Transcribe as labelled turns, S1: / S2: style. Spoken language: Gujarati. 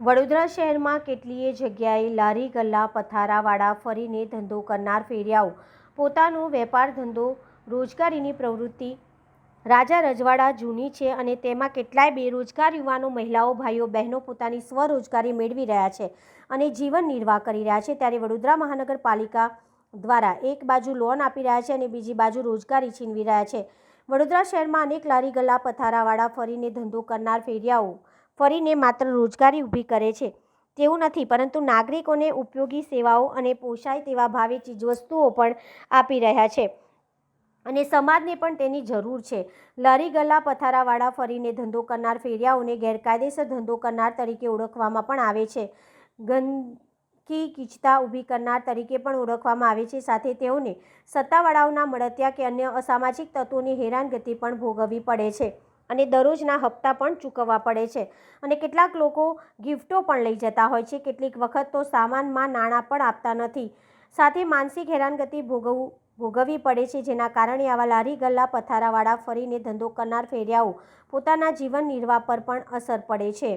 S1: વડોદરા શહેરમાં કેટલીય જગ્યાએ લારી ગલ્લા પથારાવાળા ફરીને ધંધો કરનાર ફેરિયાઓ પોતાનો વેપાર ધંધો રોજગારીની પ્રવૃત્તિ રાજા રજવાડા જૂની છે અને તેમાં કેટલાય બેરોજગાર યુવાનો મહિલાઓ ભાઈઓ બહેનો પોતાની સ્વરોજગારી મેળવી રહ્યા છે અને જીવન નિર્વાહ કરી રહ્યા છે। ત્યારે વડોદરા મહાનગરપાલિકા દ્વારા એક બાજુ લોન આપી રહ્યા છે અને બીજી બાજુ રોજગારી છીનવી રહ્યા છે। વડોદરા શહેરમાં અનેક લારી ગલ્લા પથારાવાળા ફરીને ધંધો કરનાર ફેરિયાઓ ફરીને માત્ર રોજગારી ઊભી કરે છે તેવું નથી, પરંતુ નાગરિકોને ઉપયોગી સેવાઓ અને પોષાય તેવા ભાવે ચીજવસ્તુઓ પણ આપી રહ્યા છે અને સમાજને પણ તેની જરૂર છે। લારી ગલ્લા પથારાવાળા ફરીને ધંધો કરનાર ફેરિયાઓને ગેરકાયદેસર ધંધો કરનાર તરીકે ઓળખવામાં પણ આવે છે, ગંદકી કિંચતા ઊભી કરનાર તરીકે પણ ઓળખવામાં આવે છે। સાથે તેઓને સત્તાવાળાઓના મળતિયા કે અન્ય અસામાજિક તત્વોની હેરાનગતિ પણ ભોગવવી પડે છે અને દરરોજના હપ્તા પણ ચૂકવવા પડે છે અને કેટલાક લોકો ગિફ્ટો પણ લઈ જતા હોય છે। કેટલીક વખત તો સામાનમાં નાણાં પણ આપતા નથી, સાથે માનસિક હેરાનગતિ ભોગવવી પડે છે, જેના કારણે આવા લારી ગલ્લા પથારાવાળા ફરીને ધંધો કરનાર ફેરિયાઓ પોતાના જીવન નિર્વાહ પર પણ અસર પડે છે।